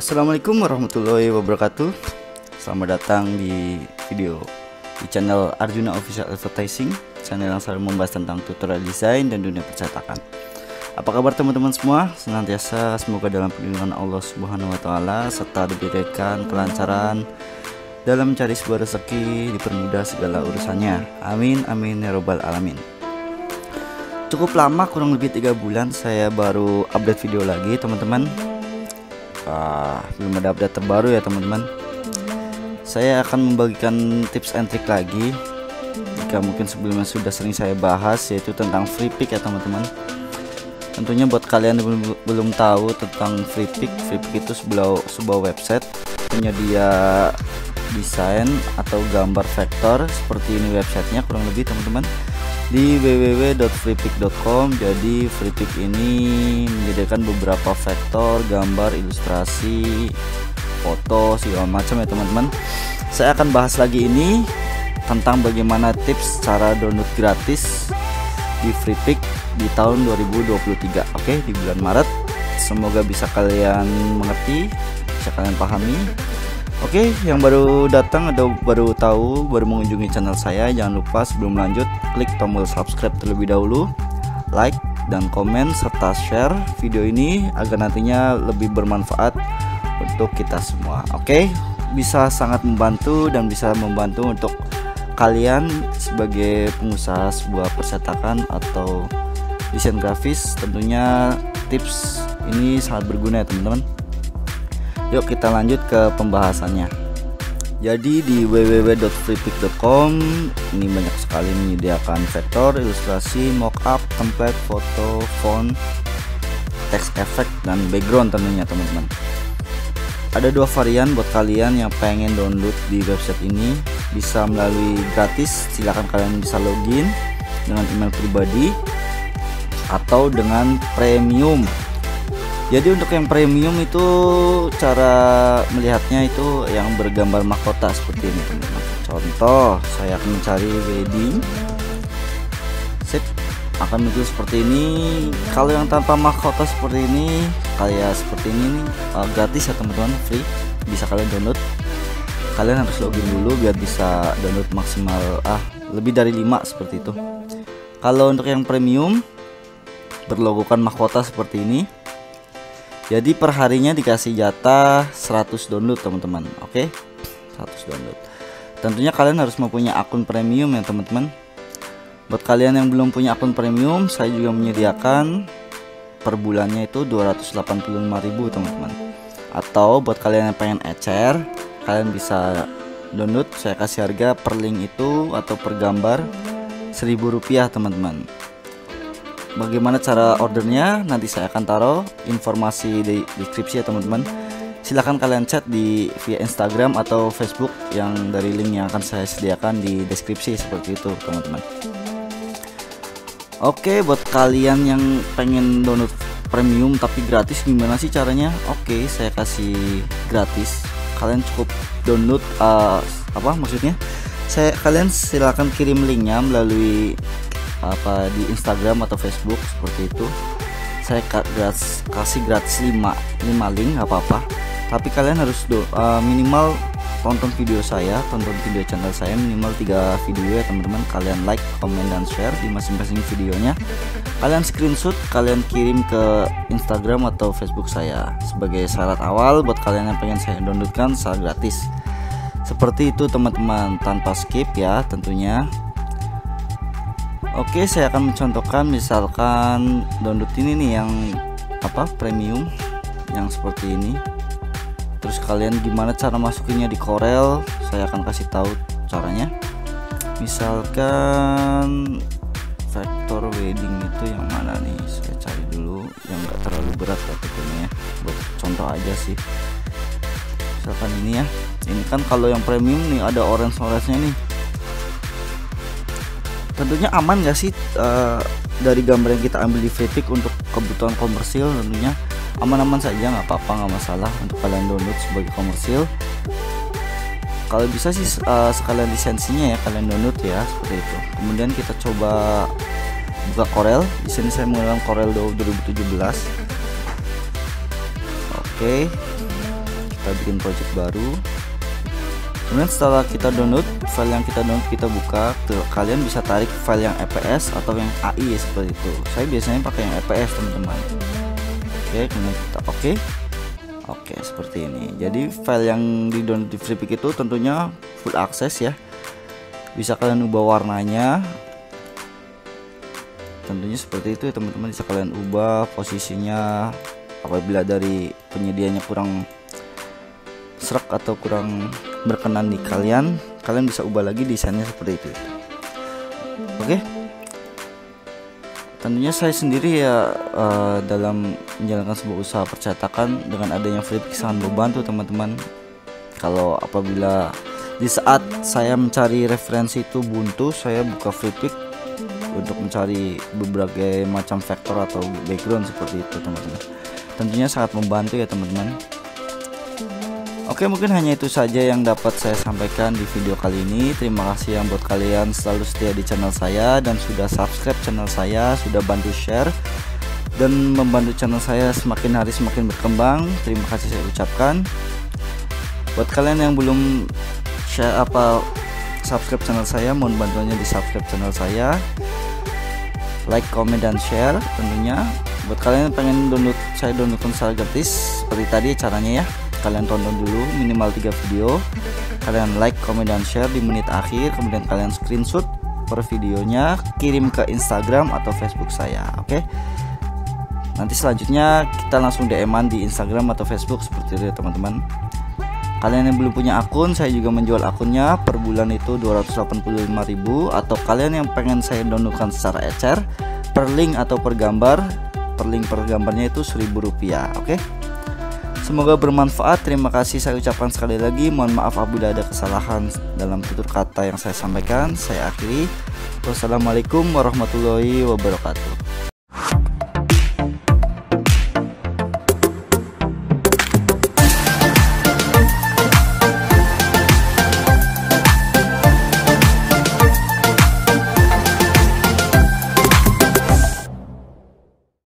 Assalamualaikum warahmatullahi wabarakatuh. Selamat datang di video di channel Arjuna Official Advertising, channel yang selalu membahas tentang tutorial desain dan dunia percetakan. Apa kabar teman-teman semua? Senantiasa semoga dalam perlindungan Allah Subhanahu wa taala serta diberikan kelancaran dalam mencari sebuah rezeki, dipermudah segala urusannya. Amin amin ya robbal alamin. Cukup lama, kurang lebih 3 bulan saya baru update video lagi teman-teman. Belum ada update terbaru ya teman-teman. Saya akan membagikan tips and trick lagi, jika mungkin sebelumnya sudah sering saya bahas, yaitu tentang free pick ya teman-teman. Tentunya buat kalian yang belum tahu tentang free pick itu sebuah website penyedia desain atau gambar vektor. Seperti ini websitenya kurang lebih teman-teman, di www.freepik.com. Jadi freepik ini menyediakan beberapa vektor, gambar, ilustrasi, foto, segala macam ya teman-teman. Saya akan bahas lagi ini tentang bagaimana tips cara download gratis di freepik di tahun 2023. Oke, di bulan Maret. Semoga bisa kalian mengerti, bisa kalian pahami. Oke, yang baru datang atau baru tahu, baru mengunjungi channel saya, jangan lupa sebelum lanjut klik tombol subscribe terlebih dahulu, like dan komen serta share video ini agar nantinya lebih bermanfaat untuk kita semua. Oke, bisa sangat membantu dan bisa membantu untuk kalian sebagai pengusaha sebuah percetakan atau desain grafis. Tentunya tips ini sangat berguna ya teman-teman. Yuk kita lanjut ke pembahasannya. Jadi di www.freepik.com ini banyak sekali menyediakan vektor, ilustrasi, mockup, template, foto, font, text effect, dan background tentunya teman-teman. Ada 2 varian buat kalian yang pengen download di website ini. Bisa melalui gratis, silahkan kalian bisa login dengan email pribadi, atau dengan premium. Jadi untuk yang premium itu cara melihatnya itu yang bergambar mahkota seperti ini teman-teman. Contoh, saya akan mencari wedding, sip, akan muncul seperti ini. Kalau yang tanpa mahkota seperti ini, kayak seperti ini gratis ya teman-teman, free, bisa kalian download. Kalian harus login dulu biar bisa download maksimal lebih dari 5 seperti itu. Kalau untuk yang premium berlogokan mahkota seperti ini, jadi perharinya dikasih jatah 100 download teman-teman. Oke, 100 download. Tentunya kalian harus mempunyai akun premium ya teman-teman. Buat kalian yang belum punya akun premium, saya juga menyediakan per bulannya itu 285.000 teman-teman. Atau buat kalian yang pengen ecer, kalian bisa download. Saya kasih harga per link itu atau per gambar Rp1.000 teman-teman. Bagaimana cara ordernya nanti saya akan taruh informasi di deskripsi ya teman-teman. Silahkan kalian chat via Instagram atau Facebook yang dari link yang akan saya sediakan di deskripsi seperti itu teman-teman. Oke, buat kalian yang pengen download premium tapi gratis, gimana sih caranya? Oke, saya kasih gratis. Kalian cukup download kalian silahkan kirim linknya melalui di Instagram atau Facebook seperti itu. Saya kasih gratis 5 link, nggak apa-apa, tapi kalian harus minimal tonton video channel saya minimal 3 video ya teman-teman. Kalian like, komen, dan share di masing-masing videonya. Kalian screenshot, kalian kirim ke Instagram atau Facebook saya sebagai syarat awal buat kalian yang pengen saya downloadkan secara gratis. Seperti itu teman-teman, tanpa skip ya tentunya. Oke, saya akan mencontohkan misalkan download ini nih yang premium yang seperti ini. Terus kalian gimana cara masukinnya di Corel, saya akan kasih tahu caranya. Misalkan vektor wedding itu yang mana nih, saya cari dulu yang enggak terlalu berat ya, buat contoh aja sih. Misalkan ini ya, ini kan kalau yang premium nih ada orange-nya nih. Tentunya aman gak sih dari gambar yang kita ambil di freepik untuk kebutuhan komersil? Tentunya aman-aman saja, nggak apa-apa, nggak masalah untuk kalian download sebagai komersil. Kalau bisa sih sekalian lisensinya ya kalian download ya seperti itu. Kemudian kita coba buka Corel. Di sini saya menggunakan Corel 2017. Oke, kita bikin project baru. Kemudian setelah kita download file yang kita download, kita buka, kalian bisa tarik file yang EPS atau yang AI seperti itu. Saya biasanya pakai yang EPS teman-teman. Oke, kemudian kita oke seperti ini. Jadi file yang di download di Freepik itu tentunya full access ya, bisa kalian ubah warnanya, tentunya seperti itu ya teman-teman. Bisa kalian ubah posisinya apabila dari penyedianya kurang serak atau kurang berkenan di kalian bisa ubah lagi desainnya seperti itu. Oke, tentunya saya sendiri ya dalam menjalankan sebuah usaha percetakan, dengan adanya Freepik sangat membantu teman-teman. Kalau apabila di saat saya mencari referensi itu buntu, saya buka Freepik untuk mencari berbagai macam vektor atau background seperti itu teman-teman. Tentunya sangat membantu ya teman-teman. Oke, mungkin hanya itu saja yang dapat saya sampaikan di video kali ini. Terima kasih yang buat kalian selalu setia di channel saya dan sudah subscribe channel saya, sudah bantu share dan membantu channel saya semakin hari semakin berkembang. Terima kasih saya ucapkan. Buat kalian yang belum subscribe channel saya, mohon bantuannya di subscribe channel saya, like, comment, dan share tentunya. Buat kalian yang pengen saya downloadkan secara gratis seperti tadi caranya ya, kalian tonton dulu minimal 3 video, kalian like, comment, dan share di menit akhir, kemudian kalian screenshot per videonya, kirim ke Instagram atau Facebook saya. Oke, nanti selanjutnya kita langsung DM-an di Instagram atau Facebook seperti itu ya teman-teman. Kalian yang belum punya akun, saya juga menjual akunnya, per bulan itu 285.000, atau kalian yang pengen saya downloadkan secara ecer per link atau per gambar, per link per gambarnya itu Rp1.000. Oke, semoga bermanfaat. Terima kasih saya ucapkan sekali lagi. Mohon maaf apabila ada kesalahan dalam tutur kata yang saya sampaikan. Saya akhiri. Wassalamualaikum warahmatullahi wabarakatuh.